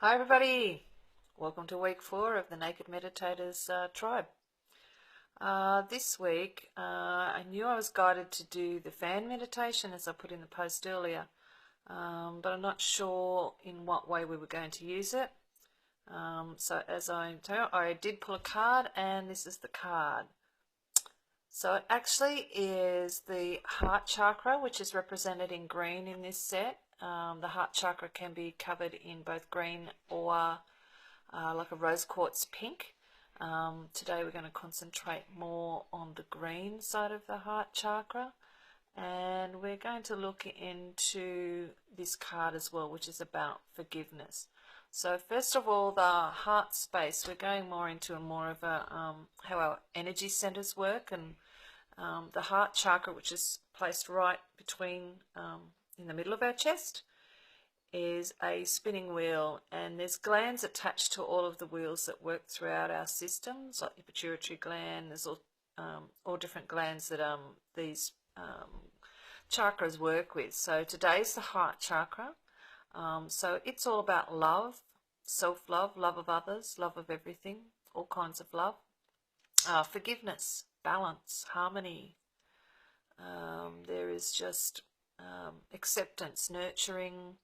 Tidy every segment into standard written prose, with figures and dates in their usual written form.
Hi everybody, welcome to week 4 of the Naked Meditators tribe. This week I knew I was guided to do the fan meditation as I put in the post earlier, but I'm not sure in what way we were going to use it. So as I tell you, I did pull a card, and this is the card. So it actually is the Heart Chakra, which is represented in green in this set. The Heart Chakra can be covered in both green or like a rose quartz pink. Today we're going to concentrate more on the green side of the Heart Chakra, and we're going to look into this card as well, which is about forgiveness. So first of all, the heart space, we're going more into more of a how our energy centers work, and the heart chakra, which is placed right between in the middle of our chest, is a spinning wheel, and there's glands attached to all of the wheels that work throughout our systems, like the pituitary gland. There's all different glands that these chakras work with. So today's the heart chakra. So it's all about love, self-love, love of others, love of everything, all kinds of love. Forgiveness, balance, harmony. There is just acceptance, nurturing.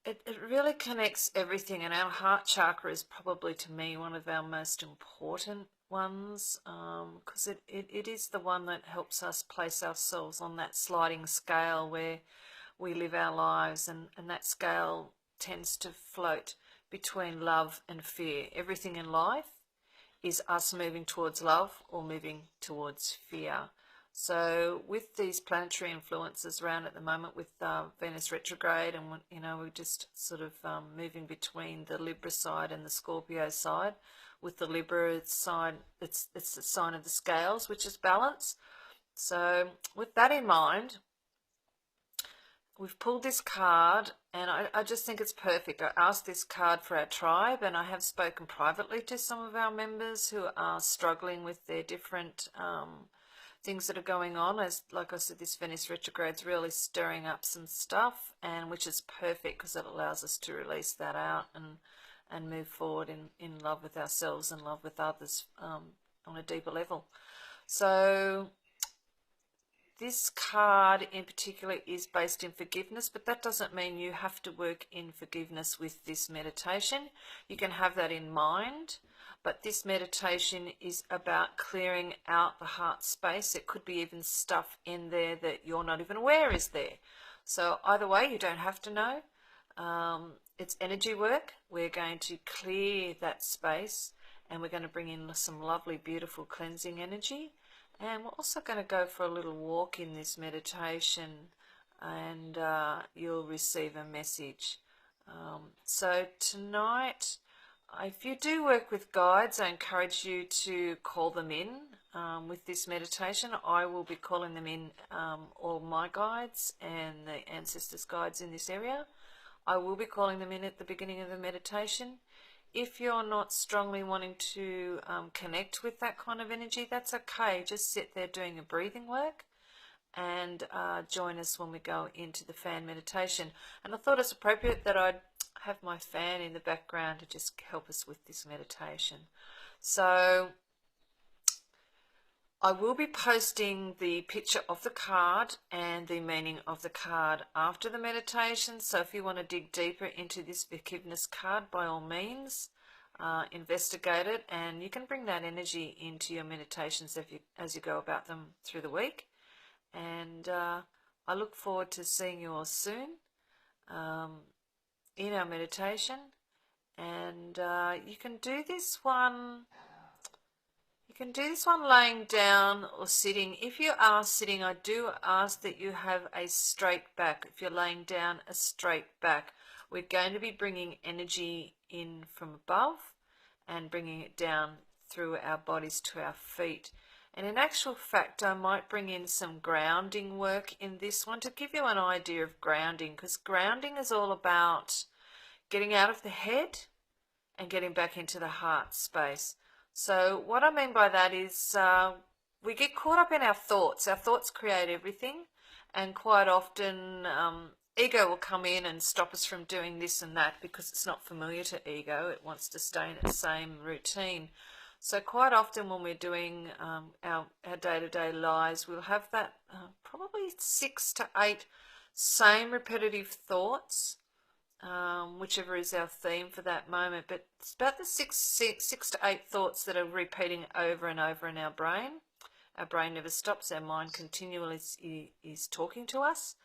It really connects everything, and our heart chakra is probably, to me, one of our most important ones, because it is the one that helps us place ourselves on that sliding scale where we live our lives, and that scale tends to float between love and fear. Everything in life is us moving towards love or moving towards fear. So with these planetary influences around at the moment, with Venus retrograde, and we're just sort of moving between the Libra side and the Scorpio side. With the Libra side, it's the sign of the scales, which is balance. So with that in mind, we've pulled this card, and I just think it's perfect. I asked this card for our tribe, and I have spoken privately to some of our members who are struggling with their different things that are going on. As like I said, this Venus retrograde's really stirring up some stuff, and which is perfect because it allows us to release that out and move forward in love with ourselves and love with others on a deeper level. So this card in particular is based in forgiveness, but that doesn't mean you have to work in forgiveness with this meditation. You can have that in mind, but this meditation is about clearing out the heart space. It could be even stuff in there that you're not even aware is there. So either way, you don't have to know. It's energy work. We're going to clear that space, and we're going to bring in some lovely, beautiful cleansing energy. And we're also going to go for a little walk in this meditation, and you'll receive a message. So tonight, if you do work with guides, I encourage you to call them in with this meditation. I will be calling them in, all my guides and the ancestors' guides in this area. I will be calling them in at the beginning of the meditation. If you're not strongly wanting to connect with that kind of energy, that's okay. Just sit there doing your breathing work, and join us when we go into the fan meditation. And I thought it's appropriate that I'd have my fan in the background to just help us with this meditation. So I will be posting the picture of the card and the meaning of the card after the meditation. So if you want to dig deeper into this forgiveness card, by all means, investigate it, and you can bring that energy into your meditations as you go about them through the week. And I look forward to seeing you all soon in our meditation. And you can do this one. You can do this one laying down or sitting. If you are sitting, I do ask that you have a straight back. If you're laying down, a straight back. We're going to be bringing energy in from above and bringing it down through our bodies to our feet. And in actual fact, I might bring in some grounding work in this one to give you an idea of grounding, because grounding is all about getting out of the head and getting back into the heart space. So what I mean by that is we get caught up in our thoughts. Our thoughts create everything, and quite often ego will come in and stop us from doing this and that because it's not familiar to ego. It wants to stay in its same routine. So quite often when we're doing our day-to-day lives, we'll have that probably 6 to 8 same repetitive thoughts, whichever is our theme for that moment. But it's about the six to 8 thoughts that are repeating over and over in our brain. Our brain never stops. Our mind continually is talking to us.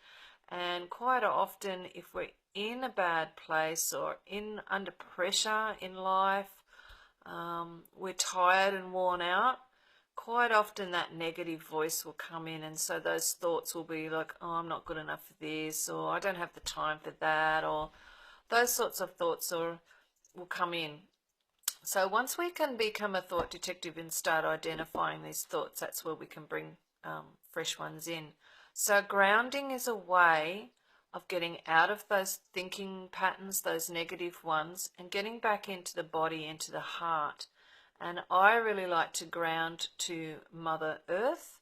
And quite often, if we're in a bad place or under pressure in life, we're tired and worn out, quite often that negative voice will come in, and so those thoughts will be like, oh, I'm not good enough for this, or I don't have the time for that, or those sorts of thoughts will come in. So once we can become a thought detective and start identifying these thoughts, that's where we can bring fresh ones in. So grounding is a way of getting out of those thinking patterns, those negative ones, and getting back into the body, into the heart. And I really like to ground to Mother Earth.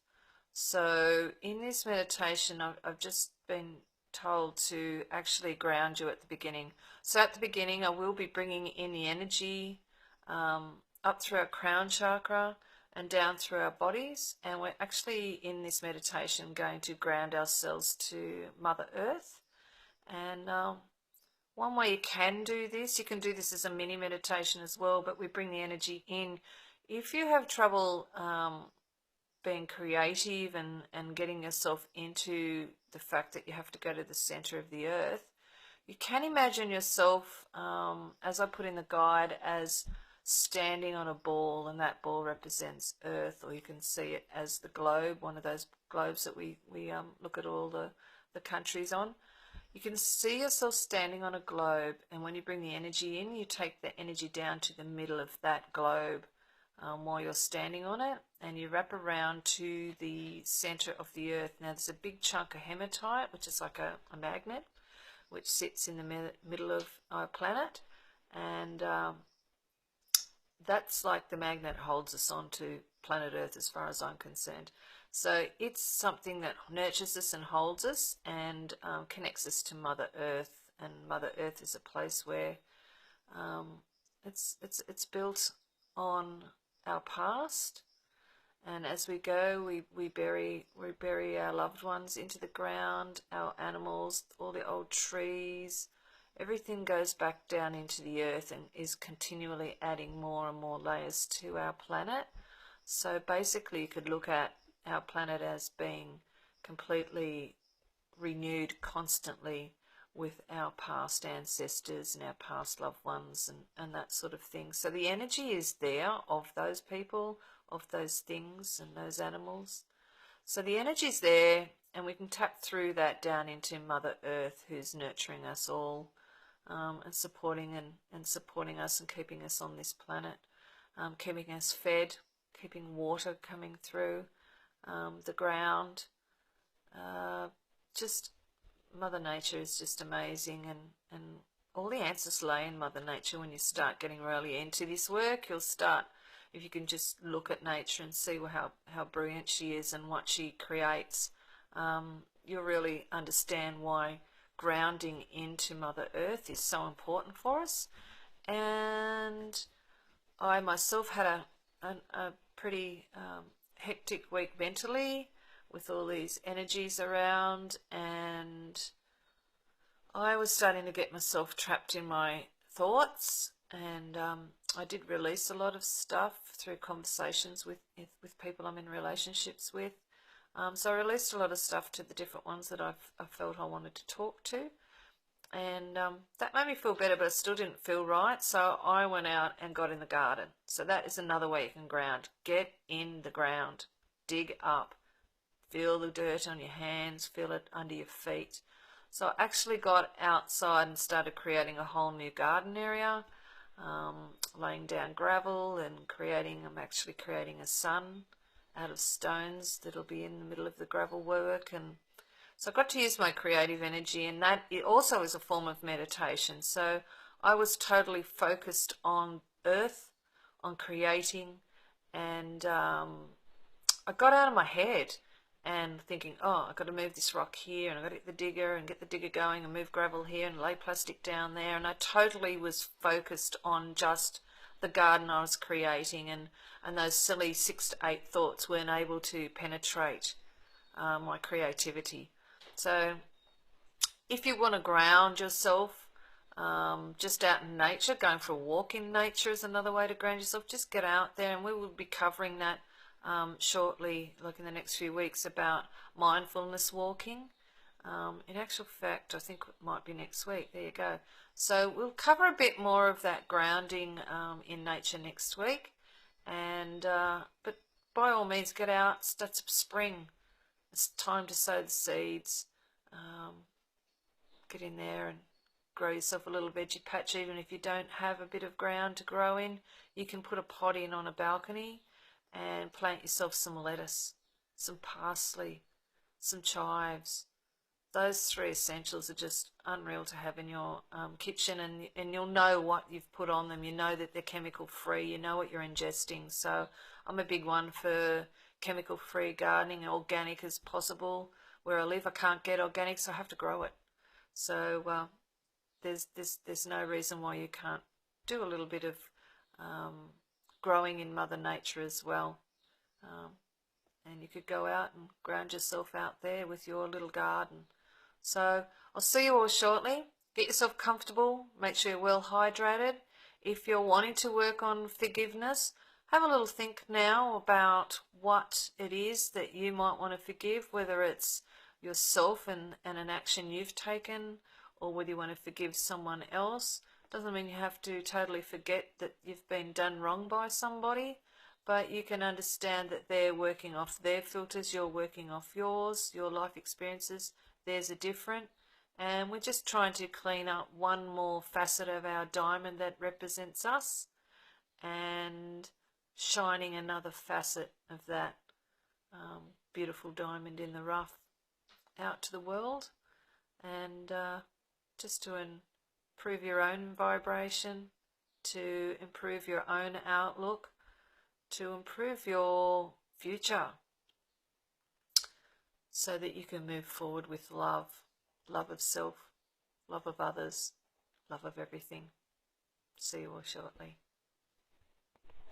So in this meditation, I've just been told to actually ground you at the beginning. So at the beginning, I will be bringing in the energy up through our crown chakra and down through our bodies, and we're actually in this meditation going to ground ourselves to Mother Earth. And one way you can do this, you can do this as a mini meditation as well, but we bring the energy in. If you have trouble being creative and getting yourself into the fact that you have to go to the center of the earth, you can imagine yourself, as I put in the guide, as standing on a ball, and that ball represents Earth, or you can see it as the globe, one of those globes that we look at all the countries on. You can see yourself standing on a globe, and when you bring the energy in, you take the energy down to the middle of that globe while you're standing on it, and you wrap around to the center of the Earth. Now there's a big chunk of hematite, which is like a magnet, which sits in the middle of our planet, and that's like the magnet holds us onto planet Earth as far as I'm concerned. So it's something that nurtures us and holds us and connects us to Mother Earth. And Mother Earth is a place where it's built on our past. And as we go, we bury our loved ones into the ground, our animals, all the old trees. Everything goes back down into the earth and is continually adding more and more layers to our planet. So basically you could look at our planet as being completely renewed constantly with our past ancestors and our past loved ones and that sort of thing. So the energy is there of those people, of those things and those animals. So the energy's there, and we can tap through that down into Mother Earth, who's nurturing us all. And supporting us and keeping us on this planet, keeping us fed, keeping water coming through the ground. Just Mother Nature is just amazing, and all the answers lay in Mother Nature. When you start getting really into this work, you'll start, if you can just look at nature and see how brilliant she is and what she creates, you'll really understand why grounding into Mother Earth is so important for us. And I myself had a pretty hectic week mentally with all these energies around, and I was starting to get myself trapped in my thoughts, and I did release a lot of stuff through conversations with people I'm in relationships with. So I released a lot of stuff to the different ones that I felt I wanted to talk to, and that made me feel better, but it still didn't feel right. So I went out and got in the garden. So that is another way you can ground. Get in the ground, dig up, feel the dirt on your hands, feel it under your feet. So I actually got outside and started creating a whole new garden area, laying down gravel and I'm actually creating a sun out of stones that'll be in the middle of the gravel work. And so I got to use my creative energy, and that it also is a form of meditation. So I was totally focused on earth, on creating, and I got out of my head, and thinking, oh, I've got to move this rock here, and I've got to get the digger and get the digger going and move gravel here and lay plastic down there. And I totally was focused on just the garden I was creating, and those silly 6 to 8 thoughts weren't able to penetrate my creativity. So if you want to ground yourself, just out in nature, going for a walk in nature is another way to ground yourself. Just get out there, and we will be covering that shortly, like in the next few weeks, about mindfulness walking. In actual fact, I think it might be next week. There you go. So we'll cover a bit more of that grounding in nature next week. And but by all means, get out. Start some spring. It's time to sow the seeds. Get in there and grow yourself a little veggie patch. Even if you don't have a bit of ground to grow in, you can put a pot in on a balcony and plant yourself some lettuce, some parsley, some chives. Those 3 essentials are just unreal to have in your kitchen, and you'll know what you've put on them. You know that they're chemical free. You know what you're ingesting. So I'm a big one for chemical free gardening, organic as possible. Where I live, I can't get organic, so I have to grow it. So there's no reason why you can't do a little bit of growing in Mother Nature as well. And you could go out and ground yourself out there with your little garden. So I'll see you all shortly. Get yourself comfortable. Make sure you're well hydrated. If you're wanting to work on forgiveness, have a little think now about what it is that you might want to forgive, whether it's yourself and an action you've taken, or whether you want to forgive someone else. Doesn't mean you have to totally forget that you've been done wrong by somebody, but you can understand that they're working off their filters, you're working off yours, your life experiences, theirs are different, and we're just trying to clean up one more facet of our diamond that represents us, and shining another facet of that beautiful diamond in the rough out to the world, and just to improve your own vibration, to improve your own outlook, to improve your future, so that you can move forward with love of self, love of others, love of everything. See you all shortly.